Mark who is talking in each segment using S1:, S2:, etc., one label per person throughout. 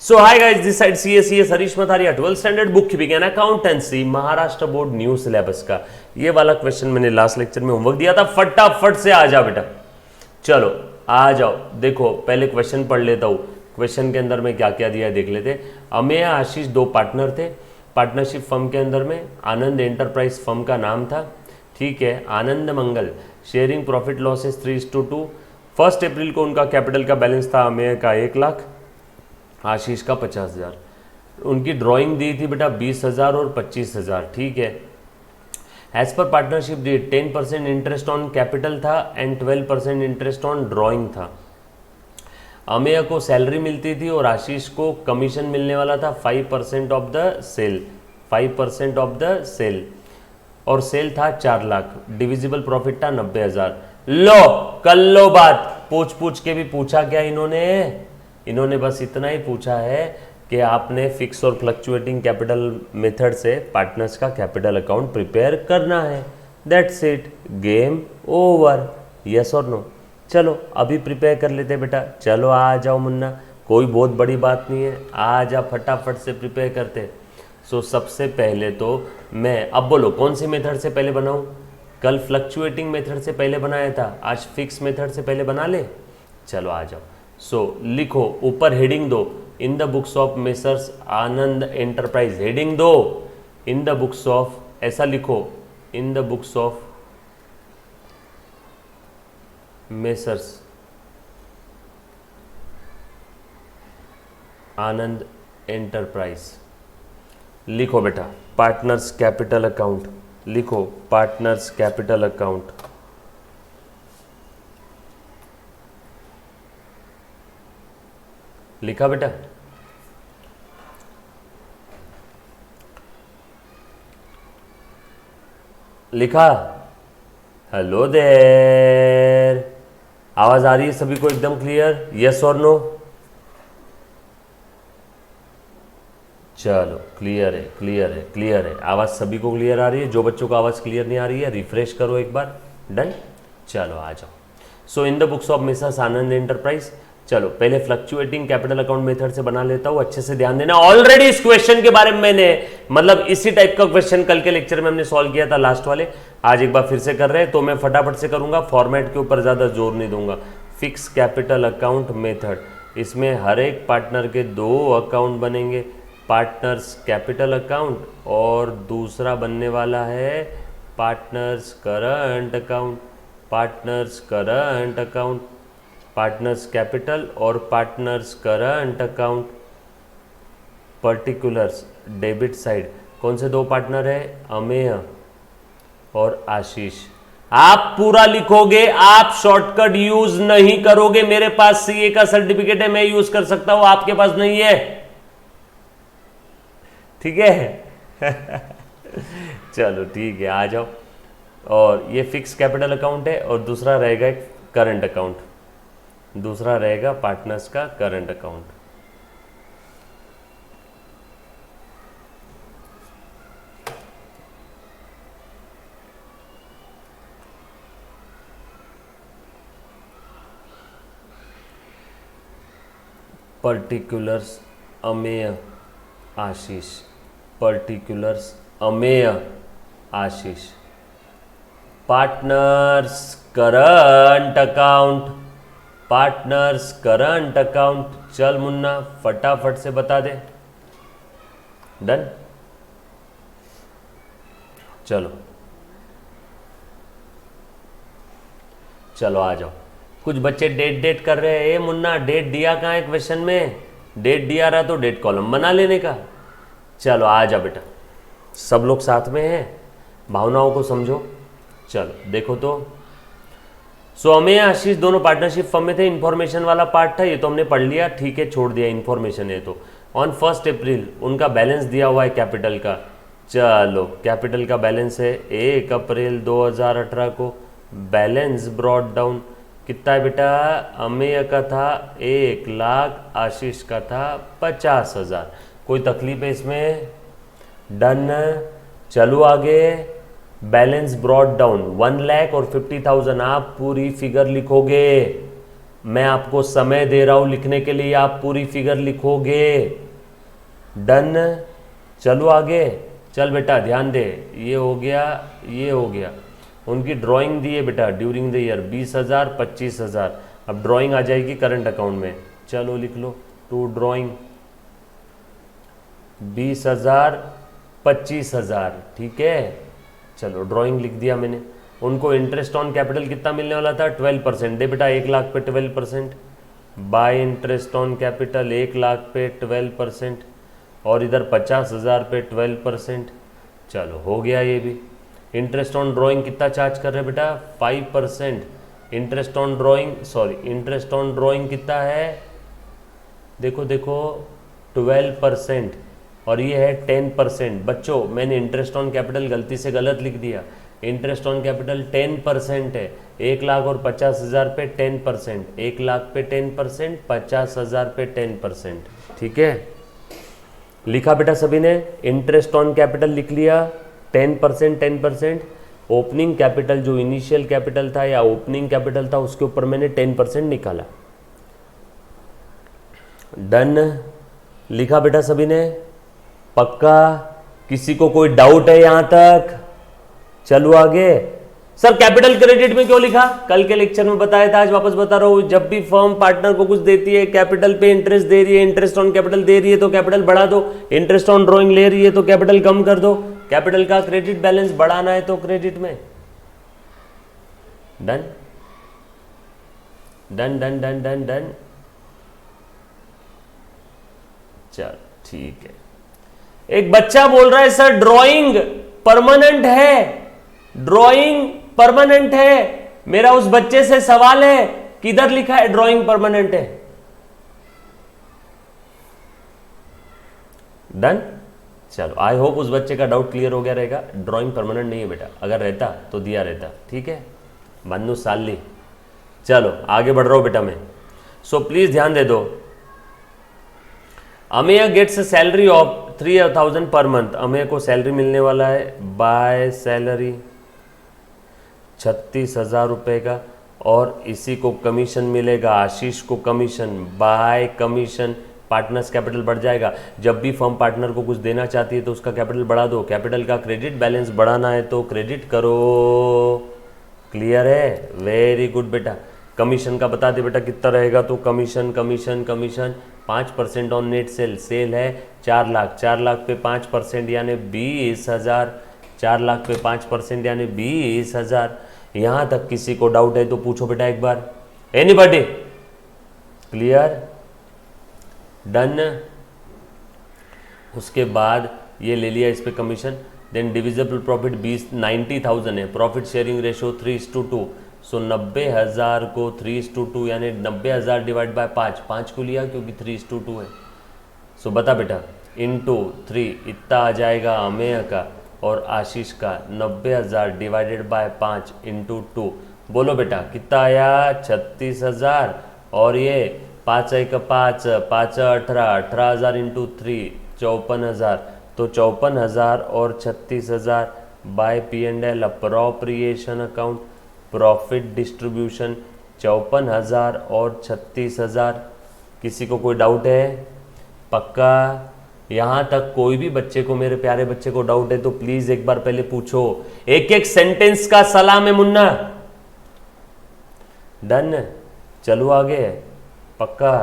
S1: So hi guys, this side CS Harish Matharia, 12th standard bookkeeping and accountancy, Maharashtra board new syllabus का ये वाला question मैंने last lecture में homework दिया था। फटाफट से आ जाओ बेटा, चलो आ जाओ। देखो पहले क्वेश्चन पढ़ लेता हूँ। क्वेश्चन के अंदर में क्या क्या दिया है देख लेते। अमेय आशीष दो पार्टनर थे। पार्टनरशिप फर्म के अंदर में आनंद एंटरप्राइज फर्म का नाम था। ठीक है, आनंद मंगल शेयरिंग प्रॉफिट लॉसेस 3:2। 1 अप्रैल को उनका कैपिटल का बैलेंस था अमेय का 1 लाख, आशीष का 50,000। उनकी ड्राइंग दी थी बेटा 20,000 और 25,000। ठीक है, एज पर partnership deed 10% interest on capital था एंड 12% इंटरेस्ट ऑन ड्राइंग था। अमेय को सैलरी मिलती थी और आशीष को कमीशन मिलने वाला था 5% of the sale, 5% of the sale, और सेल था 4 लाख। डिविजिबल प्रॉफिट था 90,000। लो कर लो बात। पूछ के भी पूछा क्या इन्होंने बस इतना ही पूछा है कि आपने फिक्स और फ्लक्चुएटिंग कैपिटल मेथड से पार्टनर्स का कैपिटल अकाउंट प्रिपेयर करना है। That's it, game over. Yes और नो? चलो अभी प्रिपेयर कर लेते बेटा। चलो आ जाओ मुन्ना, कोई बहुत बड़ी बात नहीं है, आ जा फटाफट से प्रिपेयर करते। सो सबसे पहले तो मैं, अब बोलो कौन सी मेथड से पहले बनाऊं? कल फ्लक्चुएटिंग मेथड से पहले बनाया था, आज फिक्स मेथड से पहले बना ले। चलो आ जाओ। सो लिखो, ऊपर हेडिंग दो, इन the books of messrs Anand enterprise. Heading दो, इन द बुक्स ऑफ, ऐसा लिखो, इन the books of messrs Anand enterprise. लिखो बेटा पार्टनर्स कैपिटल अकाउंट, लिखो पार्टनर्स कैपिटल अकाउंट। लिखा बेटा? लिखा? हेलो देयर, आवाज आ रही है सभी को एकदम क्लियर? यस और नो? चलो क्लियर है, क्लियर है, क्लियर है। आवाज सभी को क्लियर आ रही है? जो बच्चों को आवाज क्लियर नहीं आ रही है रिफ्रेश करो एक बार। डन? चलो आ जाओ। So in the books of Mrs Anand enterprise. चलो पहले फ्लक्चुएटिंग कैपिटल अकाउंट मेथड से बना लेता हूं, अच्छे से ध्यान देना। ऑलरेडी इस क्वेश्चन के बारे में मैंने, मतलब इसी टाइप का क्वेश्चन कल के लेक्चर में हमने सॉल्व किया था लास्ट वाले, आज एक बार फिर से कर रहे हैं तो मैं फटाफट से करूंगा, फॉर्मेट के ऊपर ज्यादा जोर नहीं दूंगा। फिक्स कैपिटल अकाउंट मेथड, इसमें हर एक पार्टनर के 2 अकाउंट बनेंगे, पार्टनर्स कैपिटल अकाउंट और दूसरा बनने वाला है partners current account. Partners current account, partners capital और partners current account. Particulars debit side, कौन से 2 पार्टनर है? अमेय और आशीष। आप पूरा लिखोगे, आप शॉर्टकट यूज नहीं करोगे। मेरे पास सीए का सर्टिफिकेट है, मैं यूज कर सकता हूं, आपके पास नहीं है। ठीक है? चलो ठीक है, आ जाओ। और ये फिक्स कैपिटल अकाउंट है और दूसरा रहेगा करंट अकाउंट, दूसरा रहेगा पार्टनर्स का current account. Particulars Amey Ashish, particulars Amey Ashish. Partners current account, partners current account. चल मुन्ना फटाफट से बता दे। डन? चलो चलो आ जाओ। कुछ बच्चे डेट कर रहे हैं। मुन्ना डेट दिया कहाँ है क्वेश्चन में? डेट दिया रहा तो डेट कॉलम बना लेने का। चलो आ जा बेटा, सब लोग साथ में हैं, भावनाओं को समझो। चलो देखो तो, सो अमेय आशीष दोनों पार्टनरशिप फर्म में थे। इंफॉर्मेशन वाला पार्ट था, ये तो हमने पढ़ लिया, ठीक है, छोड़ दिया, इंफॉर्मेशन है तो। ऑन 1 अप्रैल उनका बैलेंस दिया हुआ है कैपिटल का। चलो कैपिटल का बैलेंस है 1 अप्रैल 2018 को। बैलेंस ब्रॉट डाउन कितना है बेटा? अमेय का था 1 लाख, आशीष का था 50,000। कोई तकलीफ है इसमें? डन? चलो आगे। बैलेंस ब्रॉट डाउन 1 लाख और 50,000। आप पूरी फिगर लिखोगे, मैं आपको समय दे रहा हूं लिखने के लिए, आप पूरी फिगर लिखोगे। डन। चलो आगे। चल बेटा ध्यान दे, ये हो गया, ये हो गया। उनकी ड्राइंग दी है बेटा ड्यूरिंग द ईयर 20,000 25,000। अब ड्राइंग आ जाएगी करंट अकाउंट में। चलो लिख लो टू ड्राइंग 20,000 25,000। ठीक है, चलो ड्राइंग लिख दिया मैंने। उनको इंटरेस्ट ऑन कैपिटल कितना मिलने वाला था? 12%। दे बेटा 1 लाख पे 12%। Bye interest on capital 1 lakh पे 12%, और इधर 50,000 पे 12%। चलो हो गया ये भी। इंटरेस्ट ऑन ड्राइंग कितना चार्ज कर रहे हैं बेटा? 5%। Interest on drawing, sorry, interest on drawing कितना है? देखो देखो 12%, और ये है 10%। बच्चों मैंने इंटरेस्ट ऑन कैपिटल गलती से गलत लिख दिया। इंटरेस्ट ऑन कैपिटल 10% है। 1 लाख और 50,000 पे 10%, 1 लाख पे 10%, 50,000 पे 10%। ठीक है, लिखा बेटा सभी ने? इंटरेस्ट ऑन कैपिटल लिख लिया 10%, 10%। ओपनिंग कैपिटल जो इनिशियल कैपिटल था या ओपनिंग कैपिटल था उसके ऊपर मैंने 10% निकाला। डन। लिखा बेटा सभी ने? पक्का? किसी को कोई डाउट है यहां तक? चलो आगे। सर कैपिटल क्रेडिट में क्यों लिखा? कल के लेक्चर में बताया था, आज वापस बता रहा हूं। जब भी फर्म पार्टनर को कुछ देती है, कैपिटल पे इंटरेस्ट दे रही है, इंटरेस्ट ऑन कैपिटल दे रही है तो कैपिटल बढ़ा दो। इंटरेस्ट ऑन ड्राइंग ले रही है तो कैपिटल कम कर दो। कैपिटल का क्रेडिट बैलेंस बढ़ाना है तो क्रेडिट में। Done done done done done done. चल ठीक है। एक बच्चा बोल रहा है सर ड्राइंग परमानेंट है, ड्राइंग परमानेंट है। मेरा उस बच्चे से सवाल है किधर लिखा है ड्राइंग परमानेंट है? डन। चलो आई होप उस बच्चे का डाउट क्लियर हो गया रहेगा। ड्राइंग परमानेंट नहीं है बेटा, अगर रहता तो दिया रहता। ठीक है, मन्नू साली। चलो आगे बढ़ रहा हूं बेटा मैं। सो प्लीज ध्यान दे दो। Ameya gets salary of 3,000 per month. Ameya को सैलरी मिलने वाला है बाय सैलरी 36,000 रुपए का, और इसी को कमीशन मिलेगा, आशीष को commission by commission. Partners capital बढ़ जाएगा। जब भी फर्म पार्टनर को कुछ देना चाहती है तो उसका कैपिटल बढ़ा दो। कैपिटल का क्रेडिट बैलेंस बढ़ाना है तो क्रेडिट करो। क्लियर है? वेरी गुड बेटा। कमीशन का बता दे बेटा कितना रहेगा? तो commission commission commission 5% on net sale. Sale है 4 लाख, 4 लाख पे 5% यानी 20,000। 4 लाख पे 5% यानी 20,000। यहां तक किसी को डाउट है तो पूछो बेटा एक बार। एनीबॉडी? क्लियर? डन। उसके बाद ये ले लिया इस पे कमीशन। देन डिविजिबल प्रॉफिट 90,000 है। Profit sharing ratio 3:2। सो 90,000 को 3:2 यानी 90,000 डिवाइड बाय 5 को लिया क्योंकि 3:2 है। सो बता बेटा इंटू 3 इतना आ जाएगा अमेय का और आशीष का। 90,000 डिवाइडेड बाय 5 इंटू 2। बोलो बेटा कितना आया? 36,000। और ये 5 1 5, 5 18, 18,000 इंटू 3 54,000। तो 54,000 और 36,000 by P&L appropriation account profit distribution 54,000 और 36,000। किसी को कोई डाउट है? पक्का? यहां तक कोई भी बच्चे को, मेरे प्यारे बच्चे को डाउट है तो प्लीज एक बार पहले पूछो। एक एक सेंटेंस का सलाम है मुन्ना। डन। चलो आगे। पक्का?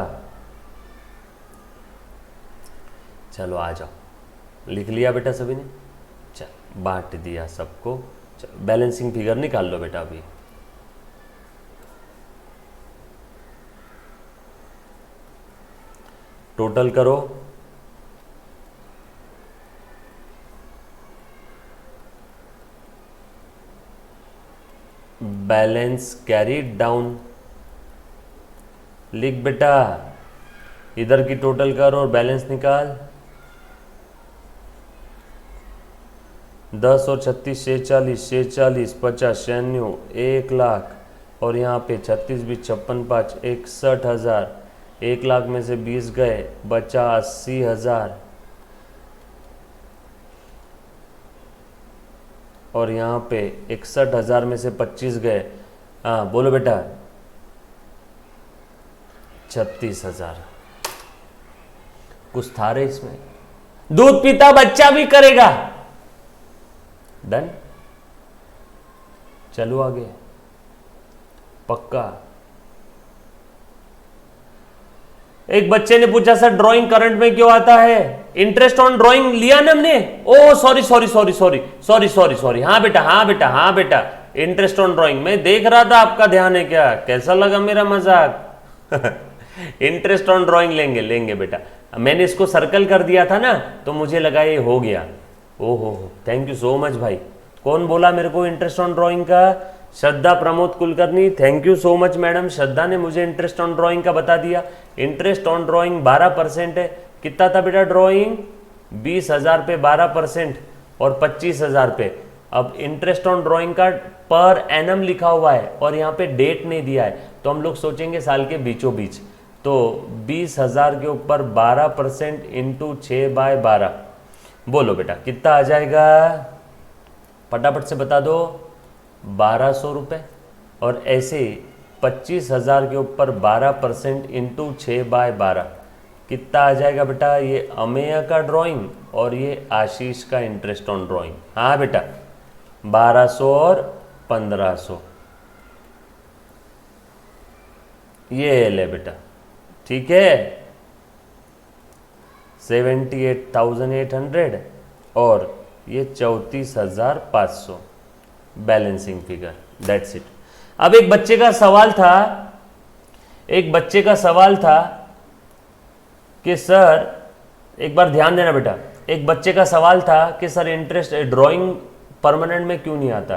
S1: चलो आ जाओ। लिख लिया बेटा सभी ने? चल बांट दिया सबको। चलो बैलेंसिंग फिगर निकाल लो बेटा अभी। टोटल करो। Balance carried down. लिख बेटा, इधर की टोटल कर और बैलेंस निकाल। 10 और 36 46, 46 50 96 1 लाख, और यहाँ पे 36 20 56 5 61,000। 1 लाख में से 20 गए, बचा 80,000। और यहाँ पे 61,000 में से 25 गए। हाँ बोलो बेटा। 36,000। कुछ था रे इसमें, दूध पीता बच्चा भी करेगा। डन, चलो आगे, पक्का। एक बच्चे ने पूछा सर ड्राइंग करंट में क्यों आता है? इंटरेस्ट ऑन ड्राइंग लिया ना हमने। Oh sorry sorry sorry sorry sorry sorry sorry, हाँ बेटा हाँ बेटा हाँ बेटा, इंटरेस्ट ऑन ड्राइंग में देख रहा था आपका ध्यान है क्या? कैसा लगा मेरा मजाक? इंटरेस्ट ऑन ड्राइंग लेंगे लेंगे बेटा, मैंने इसको सर्कल कर दिया था ना तो मुझे लगा ये हो गया। ओहो थैंक यू सो मच भाई। कौन बोला मेरे को इंटरेस्ट ऑन ड्राइंग का? Shraddha Pramod Kulkarni, thank you so much madam. Shraddha ने मुझे इंटरेस्ट ऑन ड्राइंग का बता दिया। इंटरेस्ट ऑन ड्राइंग 12% है। कितना था बेटा ड्राइंग? 20,000 पे 12% और 25,000 पे। अब इंटरेस्ट ऑन ड्राइंग का पर एनम लिखा हुआ है और यहाँ पे डेट नहीं दिया है, तो हम लोग सोचेंगे साल के बीचों बीच। तो 20,000 के ऊपर 12% इंटू 6/12, बोलो बेटा कितना आ जाएगा? फटाफट से बता दो। 1200 रुपये। और ऐसे 25,000 के ऊपर 12% इंटू 6/12 कितना आ जाएगा बेटा? ये अमेय का ड्राइंग और ये आशीष का इंटरेस्ट ऑन ड्राइंग। हाँ बेटा 1200 और 1500, ये ले बेटा, ठीक है। 78,800 और ये 34,500 बैलेंसिंग फिगर, दैट्स इट। अब एक बच्चे का सवाल था कि सर, एक बार ध्यान देना बेटा, एक बच्चे का सवाल था कि सर इंटरेस्ट ड्राइंग परमानेंट में क्यों नहीं आता?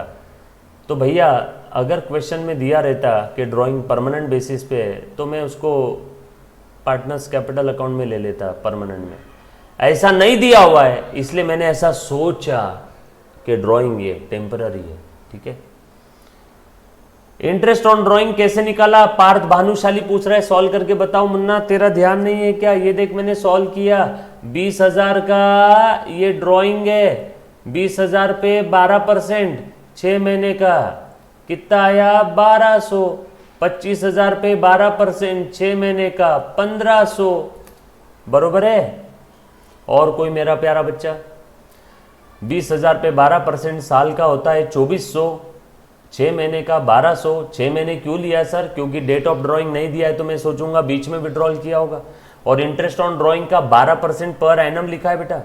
S1: तो भैया अगर क्वेश्चन में दिया रहता कि ड्राइंग परमानेंट बेसिस पे है तो मैं उसको पार्टनर्स कैपिटल अकाउंट में ले लेता परमानेंट में। ऐसा नहीं दिया हुआ है, इसलिए मैंने ऐसा सोचा कि ड्राइंग ये टेम्पररी है, ठीक है। इंटरेस्ट ऑन ड्राइंग कैसे निकाला? पार्थ भानुशाली पूछ रहा है, सॉल्व करके बताओ। मुन्ना तेरा ध्यान नहीं है क्या? ये देख मैंने सॉल्व किया। 20,000 का ये ड्राइंग है, 20,000 पे 12%, 6 महीने का कितना आया? 1200। 25,000 पे 12%, 6 महीने का 1500, बरोबर है। और कोई मेरा प्यारा बच्चा? 20,000 पे 12% साल का होता है 2400, 6 महीने का 1200। 6 महीने क्यों लिया सर? क्योंकि डेट ऑफ ड्राइंग नहीं दिया है तो मैं सोचूंगा बीच में विड्रॉल किया होगा। और इंटरेस्ट ऑन ड्राइंग का 12% पर एनम लिखा है बेटा।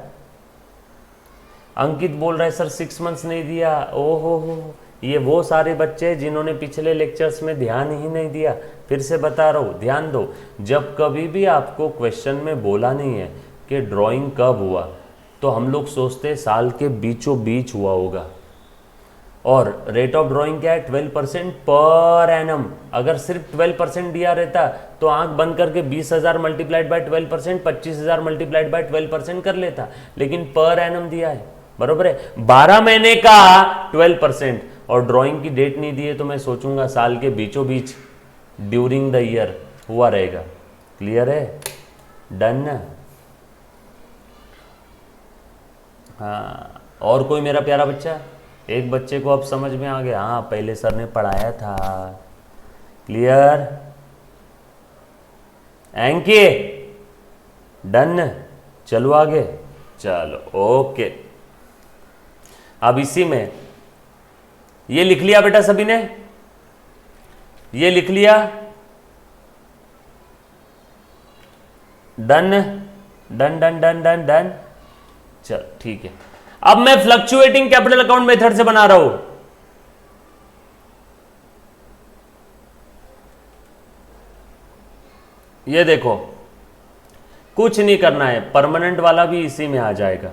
S1: अंकित बोल रहा है सर 6 मंथ्स नहीं दिया। ओहो हो, ये वो सारे बच्चे जिन्होंने पिछले लेक्चर्स में ध्यान ही नहीं दिया। फिर से बता रहा हूँ, ध्यान दो। जब कभी भी आपको क्वेश्चन में बोला नहीं है कि ड्राइंग कब हुआ, तो हम लोग सोचते साल के बीचों बीच हुआ होगा। और रेट ऑफ ड्राइंग क्या है? 12% पर एनम। अगर सिर्फ 12% दिया रहता तो आंख बंद करके 20,000 मल्टीप्लाइड बाय 12%, 25,000 मल्टीप्लाइड बाय 12% कर लेता, लेकिन पर एनम दिया है, बरोबर है। 12 महीने का 12% और ड्राइंग की डेट नहीं दी है तो मैं सोचूंगा साल के बीचों बीच, ड्यूरिंग द ईयर हुआ रहेगा। क्लियर है? डन ना? हाँ, और कोई मेरा प्यारा बच्चा? एक बच्चे को अब समझ में आ गया, हाँ पहले सर ने पढ़ाया था। क्लियर? NK done? चलो आगे, चलो ओके। अब इसी में ये लिख लिया बेटा सभी ने? ये लिख लिया? Done done done done done done, चल ठीक है। अब मैं फ्लक्चुएटिंग कैपिटल अकाउंट मेथड से बना रहा हूं। ये देखो, कुछ नहीं करना है, परमानेंट वाला भी इसी में आ जाएगा।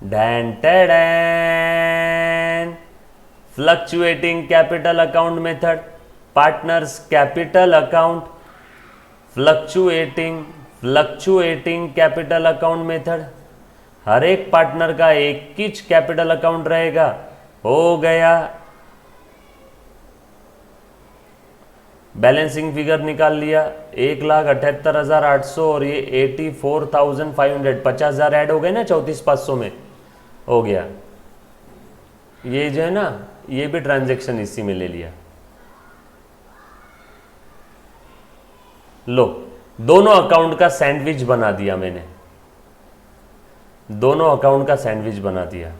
S1: डैन टैडैन, fluctuating capital account method, partners capital account, fluctuating capital account method. हर एक पार्टनर का एक ही कैपिटल अकाउंट रहेगा। हो गया। बैलेंसिंग फिगर निकाल लिया, 1,78,800 और ये 84,500, 50,000 ऐड हो गए ना 34,500 में, हो गया। ये जो है ना, ये भी ट्रांजैक्शन इसी में ले लिया। लो, दोनों अकाउंट का सैंडविच बना दिया मैंने, दोनों अकाउंट का सैंडविच बना दिया।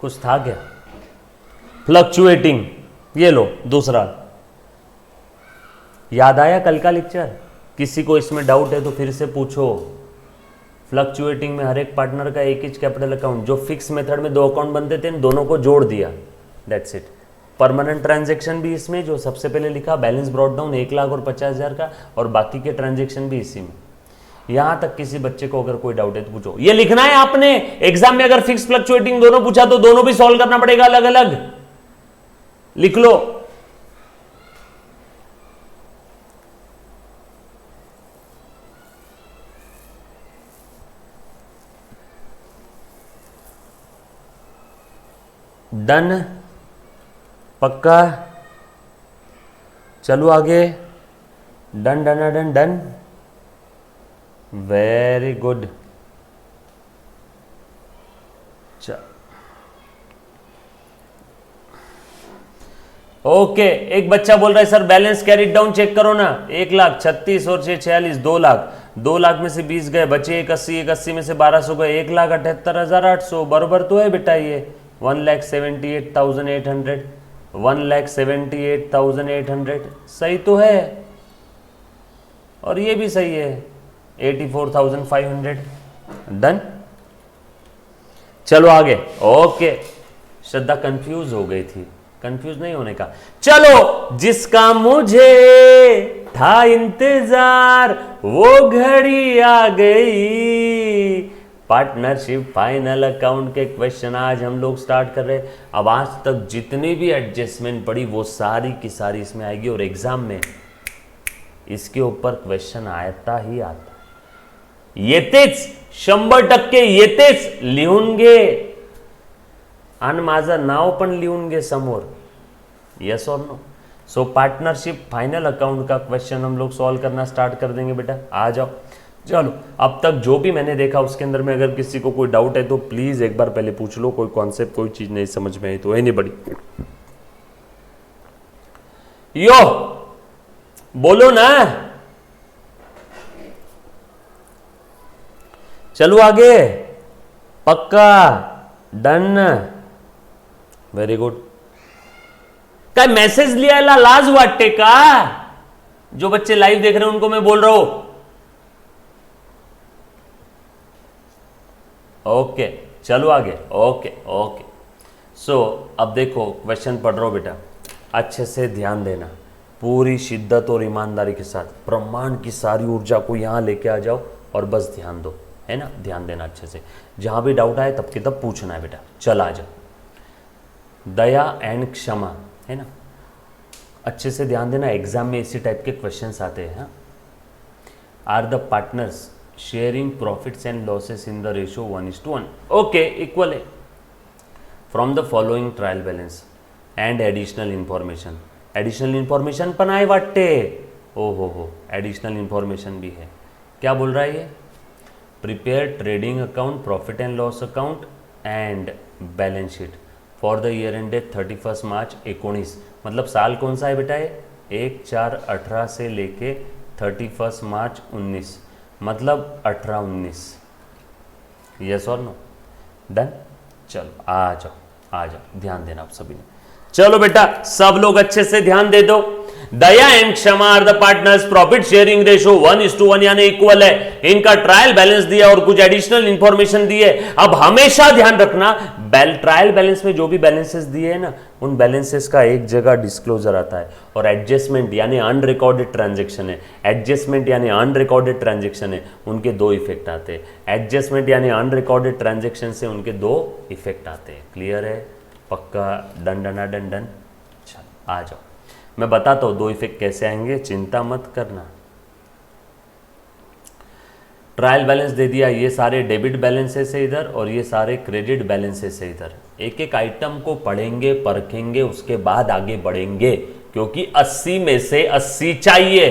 S1: कुछ था क्या? फ्लक्चुएटिंग, ये लो दूसरा। याद आया कल का लेक्चर? किसी को इसमें डाउट है तो फिर से पूछो। फ्लक्चुएटिंग में हर एक पार्टनर का एक ही कैपिटल अकाउंट, जो फिक्स मेथड में दो अकाउंट बनते थे दोनों को जोड़ दिया, दैट्स इट। परमानेंट ट्रांजैक्शन भी इसमें, जो सबसे पहले लिखा बैलेंस ब्रॉट डाउन 1,00,000 और 50,000 का, और बाकी के ट्रांजैक्शन भी इसी में। यहां तक किसी बच्चे को अगर कोई डाउट है तो पूछो। ये लिखना है आपने एग्जाम में, अगर फिक्स फ्लक्चुएटिंग दोनों पूछा तो दोनों भी सॉल्व करना पड़ेगा अलग अलग, लिख लो। डन, पक्का, चलो आगे। Done done done done, very good. Okay, एक बच्चा बोल रहा है sir balance carried down check करो ना, 1,36,000 और 46, 2,00,000, 2,00,000 में से 20 गए, बचे 81, 81 में से 1,200 गए, 1,78,800 बरोबर तो है बेटा ये 1,78,800, 1,78,800 सही तो है, और ये भी सही है 84,500। डन, चलो आगे। ओके, श्रद्धा कंफ्यूज हो गई थी, कंफ्यूज नहीं होने का। चलो, जिसका मुझे था इंतजार वो घड़ी आ गई। पार्टनरशिप फाइनल अकाउंट के क्वेश्चन आज हम लोग स्टार्ट कर रहे हैं। अब आज तक जितनी भी एडजस्टमेंट पड़ी वो सारी की सारी इसमें आएगी, और एग्जाम में इसके ऊपर क्वेश्चन आता ही आता। येतेच 100% येतेच लिहूनगे, आणि माझं नाव पण लिहूनगे समोर, यस और no. So partnership final account का क्वेश्चन हम लोग सॉल्व करना स्टार्ट कर देंगे बेटा, आ जाओ। चलो, अब तक जो भी मैंने देखा उसके अंदर में अगर किसी को कोई डाउट है तो प्लीज एक बार पहले पूछ लो, कोई कॉन्सेप्ट कोई चीज नहीं समझ में आई तो एनीबॉडी, यो बोलो ना। चलो आगे, पक्का, डन, व्हेरी गुड। काय मेसेज लिहायला लाज वाटते का? जो बच्चे लाइव देख रहे हैं उनको मैं बोल रहा हूं। ओके, चलो आगे। ओके ओके, सो अब देखो क्वेश्चन पढ़ रहा हूं बेटा, अच्छे से ध्यान देना, पूरी शिद्दत और ईमानदारी के साथ ब्रह्मांड की सारी ऊर्जा को यहां लेके आ जाओ और बस ध्यान दो, है ना, ध्यान देना अच्छे से। जहां भी डाउट आए तब के तब पूछना है बेटा। चल आ जाओ। दया एंड क्षमा, है ना, अच्छे से ध्यान देना, एग्जाम में इसी टाइप के क्वेश्चंस आते हैं। Are the partners sharing profits and losses in the ratio 1:1? Okay, equal है। From the following trial balance and additional information, additional information पण आहे वाटते, ओ हो, एडिशनल इंफॉर्मेशन भी है। क्या बोल रहा है ये? Prepare trading account, profit and loss account and balance sheet for the year ended 31 March 19। मतलब साल कौन सा है बेटा ये? 1/4/18 से लेके 31 मार्च 19, मतलब 18-19, यस और नो? डन, चलो आ जाओ आ जाओ, ध्यान देना आप सभी ने। चलो बेटा, सब लोग अच्छे से ध्यान दे दो। Daya and Kshama are the partners, profit sharing ratio 1:1 यानी इक्वल है। इनका ट्रायल बैलेंस दिया और कुछ एडिशनल इंफॉर्मेशन दी है। अब हमेशा ध्यान रखना, ट्रायल बैलेंस में जो भी बैलेंसेस दिए हैं ना, उन बैलेंसेस का एक जगह डिस्क्लोजर आता है, और एडजस्टमेंट यानी अनरिकॉर्डेड ट्रांजेक्शन है, एडजस्टमेंट यानी अनरिकॉर्डेड ट्रांजेक्शन है, उनके दो इफेक्ट आते हैं। एडजस्टमेंट यानी अनरिकॉर्डेड ट्रांजेक्शन से उनके दो इफेक्ट आते हैं। क्लियर है? पक्का? Done done done done. चलो आ जाओ, मैं बताता हूं दो इफेक्ट कैसे आएंगे, चिंता मत करना। ट्रायल बैलेंस दे दिया, ये सारे डेबिट बैलेंसेस है इधर, और ये सारे क्रेडिट बैलेंसेस है इधर। एक एक आइटम को पढ़ेंगे, परखेंगे, उसके बाद आगे बढ़ेंगे। क्योंकि 80 में से 80 चाहिए।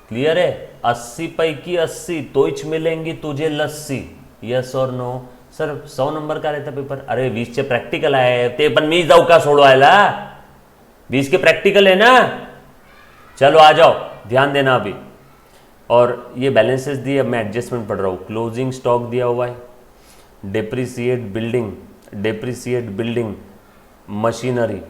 S1: क्लियर है? 80 पैकी 80 तोच मिलेंगी तुझे लस्सी। यस और नो? सर 100 नंबर का रहता पेपर। अरे 20 चे प्रॅक्टिकल आहे ते, पण मी जाऊ का सोडवायला? 20 के प्रॅक्टिकल है ना। चलो आ जाओ, ध्यान देना अभी। और ये बैलेंसेस दिए, अब मैं एडजस्टमेंट पढ़ रहा हूँ। क्लोजिंग स्टॉक दिया हुआ है, डेप्रिसिएट बिल्डिंग मशीनरी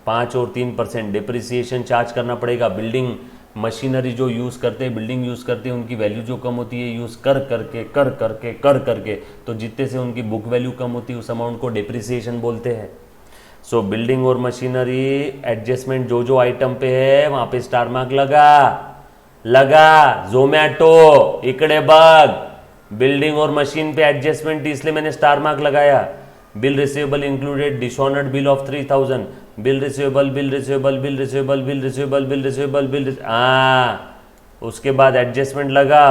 S1: 5 और 3% डिप्रिसिएशन चार्ज करना पड़ेगा। बिल्डिंग मशीनरी जो यूज़ करते हैं, बिल्डिंग यूज़ करते हैं, उनकी वैल्यू जो कम होती है यूज़ कर करके तो जितने से उनकी बुक वैल्यू कम होती है उस अमाउंट को डिप्रिसिएशन बोलते हैं। सो बिल्डिंग और मशीनरी एडजस्टमेंट जो आइटम पे है वहाँ पे स्टार मार्क लगा। जोमैटो इकड़े बग, बिल्डिंग और मशीन पे एडजस्टमेंट, इसलिए मैंने स्टार मार्क लगाया। Bill receivable included dishonoured bill of 3000, bill receivable उसके बाद एडजस्टमेंट लगा।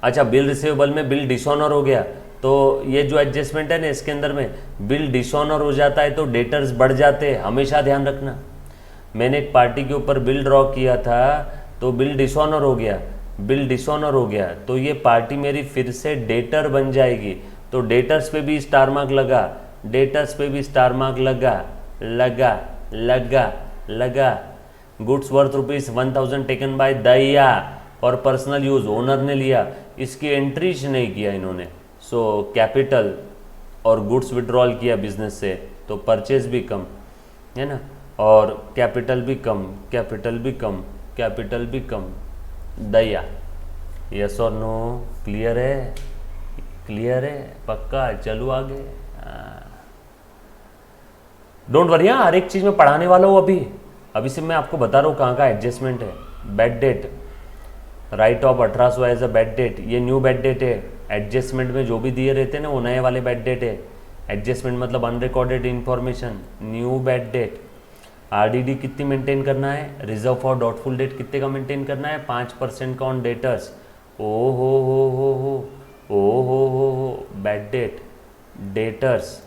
S1: अच्छा, बिल रिसीवेबल में बिल डिसऑनर हो गया, तो ये जो एडजस्टमेंट है ना इसके अंदर में बिल डिसऑनर हो जाता है तो डेटर्स बढ़ जाते हैं, हमेशा ध्यान रखना। मैंने एक पार्टी के ऊपर बिल ड्रॉ किया था तो बिल डिसऑनर हो गया, तो ये पार्टी मेरी फिर से डेटर बन जाएगी। तो डेटर्स पे भी स्टार मार्क लगा। गुड्स वर्थ ₹1000 टेकन बाय दैया और पर्सनल यूज, ओनर ने लिया, इसकी एंट्रीज नहीं किया इन्होंने। सो कैपिटल और गुड्स विड्रॉल किया बिजनेस से तो परचेज भी कम है ना, और कैपिटल भी कम दैया। यस और नो? क्लियर है? पक्का? चलो आगे। डोंट वरी, हर एक चीज में पढ़ाने वाला हूँ। अभी से मैं आपको बता रहा हूँ कहाँ का एडजस्टमेंट है। Bad debt, write off 1800 as a bad debt, ये न्यू बैड डेट है। एडजस्टमेंट में जो भी दिए रहते हैं ना वो नए वाले बैड डेट है। एडजस्टमेंट मतलब unrecorded information, new bad date. RDD कितनी मेंटेन करना है? रिजर्व फॉर डाउटफुल डेट कितने का मेंटेन करना है? 5% का ऑन डेटर्स। ओ हो बैड डेट, डेटर्स,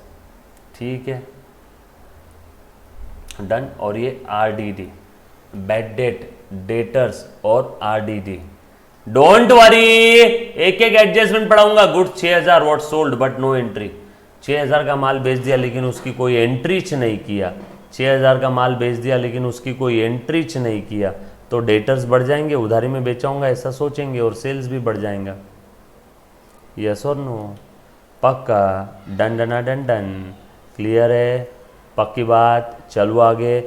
S1: ठीक है, डन। और ये आरडीडी, बैड डेट, डेटर्स और आरडीडी। डोंट वरी, एक एडजस्टमेंट पढ़ाऊंगा। Goods 6000 what sold but no entry, 6000 का माल बेच दिया लेकिन उसकी कोई एंट्रीच नहीं किया। 6000 का माल बेच दिया लेकिन उसकी कोई एंट्रीच नहीं किया, तो डेटर्स बढ़ जाएंगे, उधारी में बेचाऊंगा ऐसा सोचेंगे, और सेल्स भी बढ़ जाएगा। यस और नो? पक्का? डन। क्लियर है? पक्की बात? चलो आगे।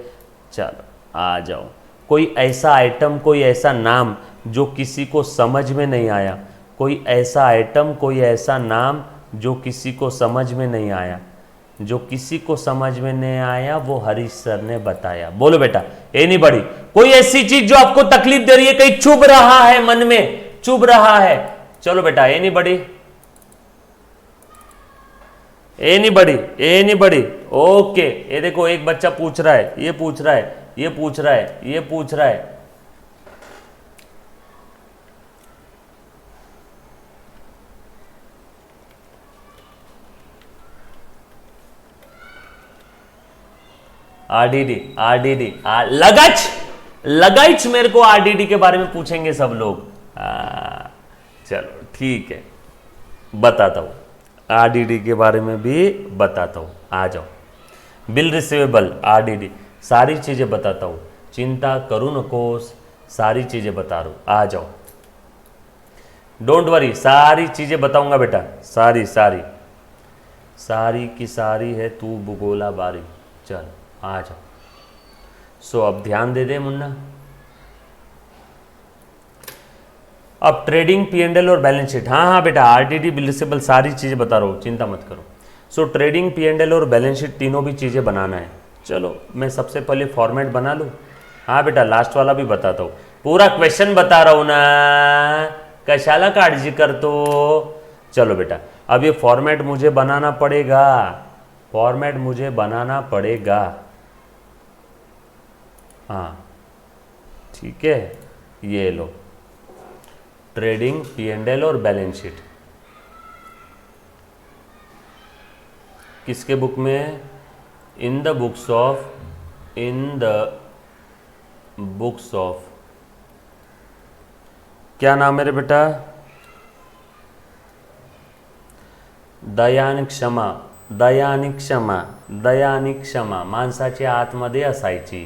S1: चलो आ जाओ। कोई ऐसा आइटम, कोई ऐसा नाम जो किसी को समझ में नहीं आया, कोई ऐसा आइटम, कोई ऐसा नाम जो किसी को समझ में नहीं आया, वो हरीश सर ने बताया। बोलो बेटा, एनीबॉडी? कोई ऐसी चीज जो आपको तकलीफ दे रही है, कहीं चुभ रहा है, मन में चुभ रहा है? चलो बेटा, एनीबॉडी? ओके। ये देखो, एक बच्चा पूछ रहा है, ये पूछ रहा है। आरडीडी लगाइच मेरे को आरडीडी के बारे में पूछेंगे सब लोग। चलो ठीक है, बताता हूं, आरडीडी के बारे में भी बताता हूं। आ जाओ। बिल रिसीवेबल, आरडीडी, सारी चीजें बताता हूं, चिंता करो नकोस, सारी चीजें बता रहा हूं। आ जाओ, डोंट वरी, सारी चीजें बताऊंगा बेटा, सारी की सारी है तू भूगोला बारी। चल आ जाओ। सो अब ध्यान दे दे मुन्ना। अब ट्रेडिंग, पीएनएल और बैलेंस शीट। हाँ बेटा, आरडीडी, बिल रिसीवेबल, सारी चीजें बता रहा हूँ, चिंता मत करो। सो ट्रेडिंग, पीएनएल और बैलेंस शीट तीनों भी चीजें बनाना है। चलो मैं सबसे पहले फॉर्मेट बना लूँ। हाँ बेटा, लास्ट वाला भी बताता हूँ, पूरा क्वेश्चन बता रहा हूँ ना, कशाला काळजी करतो। चलो बेटा, अब ये फॉर्मेट मुझे बनाना पड़ेगा, हाँ ठीक है। ये लो, ट्रेडिंग, पीएनएल और बैलेंस शीट किसके बुक में? इन द बुक्स ऑफ, क्या नाम है रे बेटा? दयानी क्षमा, दयानी क्षमा, दयानी क्षमा माणसाच्या आतमध्ये असायची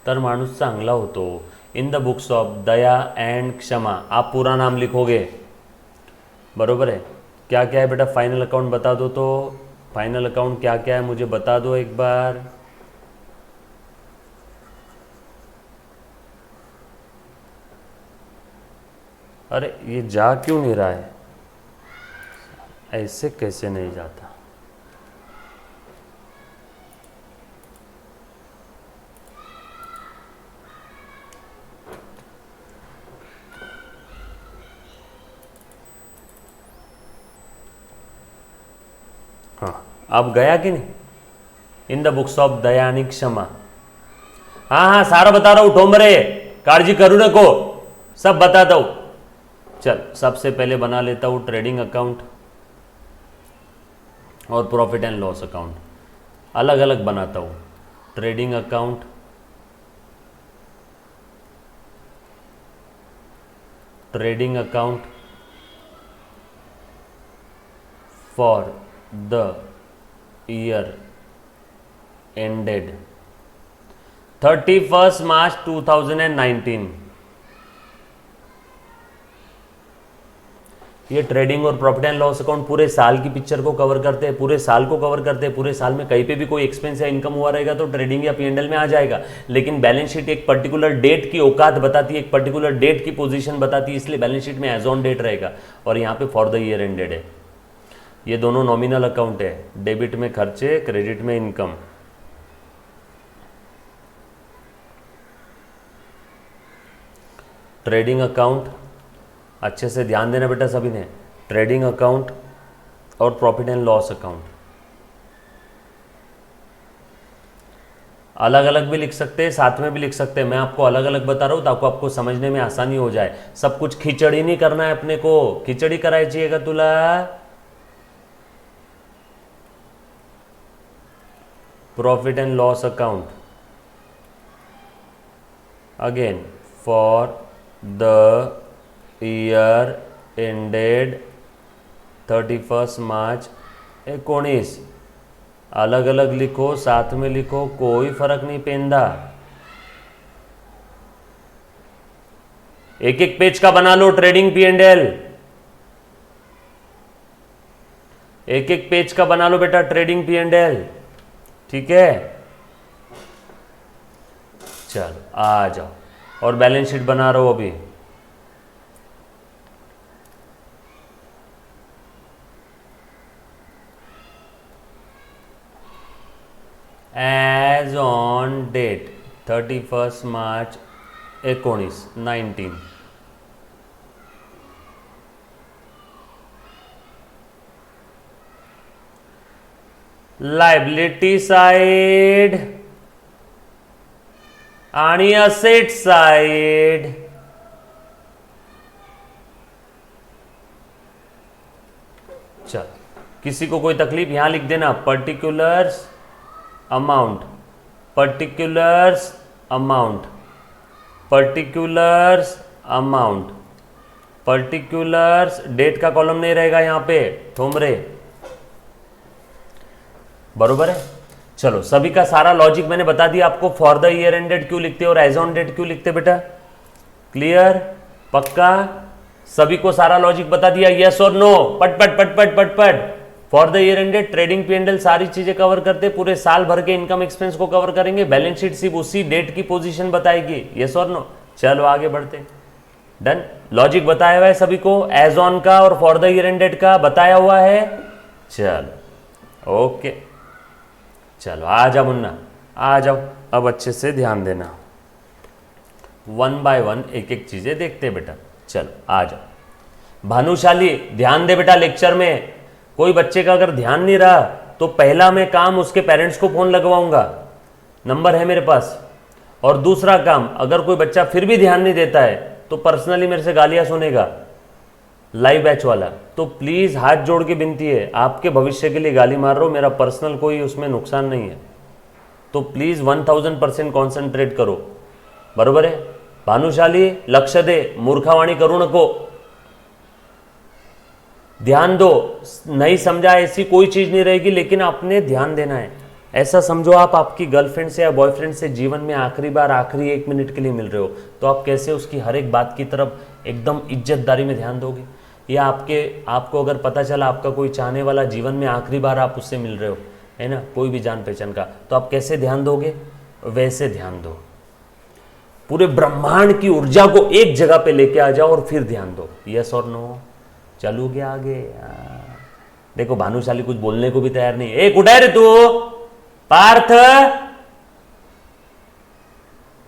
S1: तर माणूस चांगला होतो. इन the books of Daya and क्षमा. आप पूरा नाम लिखोगे, बरोबर है. क्या क्या है बेटा? फाइनल अकाउंट बता दो. तो फाइनल अकाउंट क्या क्या है मुझे बता दो एक बार. अरे ये जा क्यों नहीं रहा है? ऐसे कैसे नहीं जाता? हाँ, अब गया कि नहीं? इन द बुक्स ऑफ दयानी क्षमा. हाँ हाँ सारा बता रहा हूं, ठोंबरे काळजी करू नको, सब बताता हूं. चल सबसे पहले बना लेता हूं ट्रेडिंग अकाउंट और प्रॉफिट एंड लॉस अकाउंट. अलग अलग बनाता हूं. Trading account, trading account for the year ended 31 मार्च 2019. ये ट्रेडिंग और प्रॉफिट एंड लॉस अकाउंट पूरे साल की पिक्चर को कवर करते हैं, पूरे साल को कवर करते हैं. पूरे साल में कहीं पे भी कोई एक्सपेंस या इनकम हुआ रहेगा तो ट्रेडिंग या पीएनएल में आ जाएगा. लेकिन बैलेंस शीट एक पर्टिकुलर डेट की औकात बताती है, एक पर्टिकुलर डेट की पोजीशन बताती है, इसलिए बैलेंस शीट में एज ऑन डेट रहेगा. और यहाँ पे फॉर द ईयर एंडेड है. ये दोनों नॉमिनल अकाउंट है. डेबिट में खर्चे, क्रेडिट में इनकम. ट्रेडिंग अकाउंट, अच्छे से ध्यान देना बेटा सभी ने. ट्रेडिंग अकाउंट और प्रॉफिट एंड लॉस अकाउंट अलग अलग भी लिख सकते हैं, साथ में भी लिख सकते हैं. मैं आपको अलग अलग बता रहा हूं ताकि आपको समझने में आसानी हो जाए. सब कुछ खिचड़ी नहीं करना है अपने को. खिचड़ी करायची का तुला? Profit and loss account again for the year ended 31 March 19. अलग अलग लिखो, साथ में लिखो, कोई फर्क नहीं पेंदा. एक एक पेज का बना लो ट्रेडिंग पी एंड एल. एक एक पेज का बना लो बेटा ट्रेडिंग पी एंड एल. ठीक है, चलो आ जाओ. और बैलेंस शीट बना रहा हूं अभी. As on date 31 March 19. Liability side आणि असेट साइड. चल किसी को कोई तकलीफ यहां लिख देना. Particulars amount, particulars amount, particulars amount, particulars. Date का कॉलम नहीं रहेगा यहां पे, ठोमरे. बरोबर है. चलो सभी का सारा लॉजिक मैंने बता दिया आपको. फॉर द ईयर एंडेड क्यों लिखते और एज ऑन डेट क्यों लिखते बेटा? क्लियर? पक्का? सभी को सारा लॉजिक बता दिया? यस और नो? पट पट पट पट पट पट. For the year ended trading PNL सारी चीजें कवर करते, पूरे साल भर के इनकम एक्सपेंस को कवर करेंगे. बैलेंस शीट सिर्फ उसी डेट की पोजीशन बताएगी. यस और नो? चलो आगे बढ़ते. डन. लॉजिक बताया हुआ है सभी को. एज ऑन का और फॉर द ईयर एंडेड का बताया हुआ है. चलो ओके. चलो आ जाओ मुन्ना, आ जाओ. अब अच्छे से ध्यान देना. 1 बाय 1 एक एक चीजें देखते बेटा. चलो आ जाओ. भानुशाली ध्यान दे बेटा लेक्चर में. कोई बच्चे का अगर ध्यान नहीं रहा तो पहला मैं काम उसके पेरेंट्स को फोन लगवाऊंगा, नंबर है मेरे पास. और दूसरा काम, अगर कोई बच्चा फिर भी ध्यान नहीं देता है तो पर्सनली मेरे से गालियां सुनेगा, लाइव बैच वाला. तो प्लीज हाथ जोड़ के विनती है, आपके भविष्य के लिए गाली मार रहा हूं, मेरा पर्सनल कोई उसमें नुकसान नहीं है. तो प्लीज 1000% कॉन्सन्ट्रेट करो, बरोबर आहे. भानुशाली लक्ष दे, मूर्खावाणी करू नको, ध्यान दो. नहीं समझा ऐसी कोई चीज नहीं रहेगी, लेकिन आपने ध्यान देना है. ऐसा समझो आप आपकी गर्लफ्रेंड से या बॉयफ्रेंड से जीवन में आखिरी बार आखिरी 1 मिनट के लिए मिल रहे हो, तो आप कैसे उसकी हर एक बात की तरफ एकदम इज्जतदारी में ध्यान दोगे. या आपको अगर पता चला आपका कोई चाहने वाला जीवन में आखिरी बार आप उससे मिल रहे हो, है ना, कोई भी जान पहचान का, तो आप कैसे ध्यान दोगे, वैसे ध्यान दो. पूरे ब्रह्मांड की ऊर्जा को एक जगह पे लेके आ जाओ और फिर ध्यान दो. यस और नो. चलोगे आगे. देखो भानुशाली कुछ बोलने को भी तैयार नहीं. एक उठा रे तू पार्थ.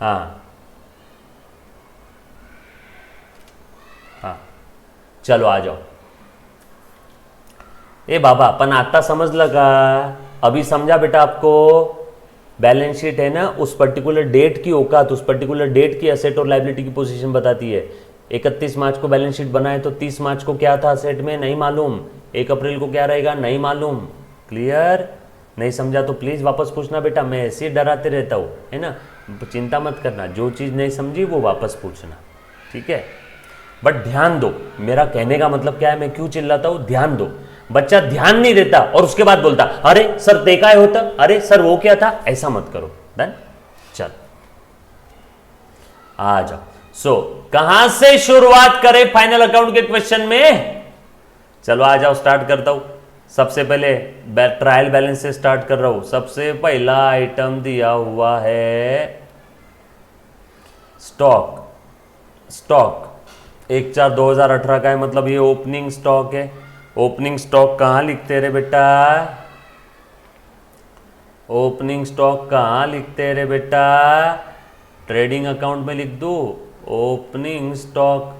S1: हाँ हाँ चलो आ जाओ. ए बाबा पण आता समजलं का, अभी समझा बेटा आपको. बैलेंस शीट है ना, उस पर्टिकुलर डेट की औकात, उस पर्टिकुलर डेट की असेट और लायबिलिटी की पोजीशन बताती है. 31 मार्च को बैलेंस शीट बनाए तो 30 मार्च को क्या था असेट में, नहीं मालूम. 1 अप्रैल को क्या रहेगा, नहीं मालूम. क्लियर. नहीं समझा तो प्लीज वापस पूछना बेटा, मैं ऐसे ही डराते रहता हूँ, है ना. चिंता मत करना, जो चीज़ नहीं समझी वो वापस पूछना, ठीक है. बट ध्यान दो. मेरा कहने का मतलब क्या है, मैं क्यों चिल्लाता हूँ, ध्यान दो. बच्चा ध्यान नहीं देता और उसके बाद बोलता अरे सर देखा है होता, अरे सर वो क्या था, ऐसा मत करो. डन. चल आ जाओ. सो कहां से शुरुआत करें फाइनल अकाउंट के क्वेश्चन में. चलो आ जाओ, स्टार्ट करता हूं. सबसे पहले ट्रायल बैलेंस से स्टार्ट कर रहा हूं. सबसे पहला आइटम दिया हुआ है स्टॉक. स्टॉक 1/4/2018 का है, मतलब ये ओपनिंग स्टॉक है. ओपनिंग स्टॉक कहां लिखते रे बेटा, ओपनिंग स्टॉक कहां लिखते रे बेटा, ट्रेडिंग अकाउंट में लिख दू ओपनिंग स्टॉक,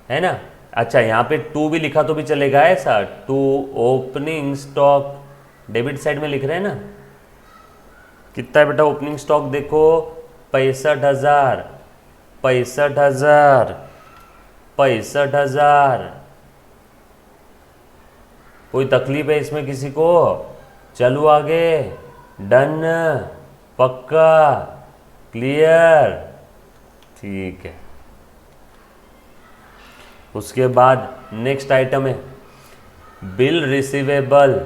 S1: है ना. अच्छा यहाँ पे 2 भी लिखा तो भी चलेगा ऐसा, 2 ओपनिंग स्टॉक डेबिट साइड में लिख रहे हैं ना. कितना है बेटा ओपनिंग स्टॉक, देखो 65,000, 65,000, 65,000. कोई तकलीफ है इसमें किसी को. चलो आगे. डन, पक्का, क्लियर, ठीक है. उसके बाद नेक्स्ट आइटम है बिल रिसीवेबल.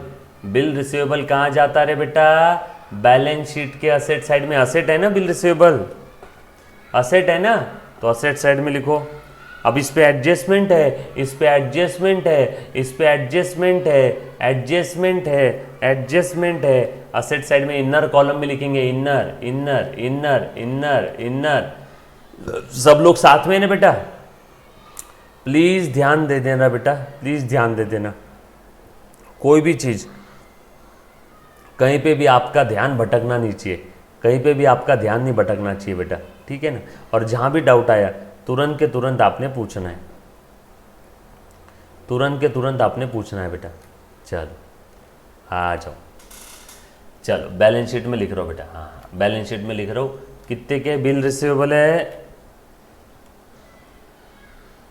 S1: बिल रिसीवेबल कहाँ जाता रे बेटा, बैलेंस शीट के असेट साइड में. असेट है ना बिल रिसीवेबल, असेट है ना, तो असेट साइड में लिखो. अब इस पे एडजस्टमेंट है, इस पे एडजस्टमेंट है, इस पे एडजस्टमेंट है, एडजस्टमेंट है, एडजस्टमेंट है. असेट साइड में इनर कॉलम में लिखेंगे inner, inner, inner, inner, inner. सब लोग साथ में है ना बेटा, प्लीज ध्यान दे देना बेटा, प्लीज ध्यान दे देना. कोई भी चीज कहीं पे भी आपका ध्यान भटकना नहीं चाहिए, कहीं पे भी आपका ध्यान नहीं भटकना चाहिए बेटा, ठीक है ना. और जहां भी डाउट आया तुरंत के तुरंत आपने पूछना है, तुरंत के तुरंत आपने पूछना है बेटा. चलो आ जाओ. चलो बैलेंस शीट में लिख रहा हूँ बेटा. हाँ बैलेंस शीट में लिख रहा हूँ. कितने के बिल रिसीवेबल है,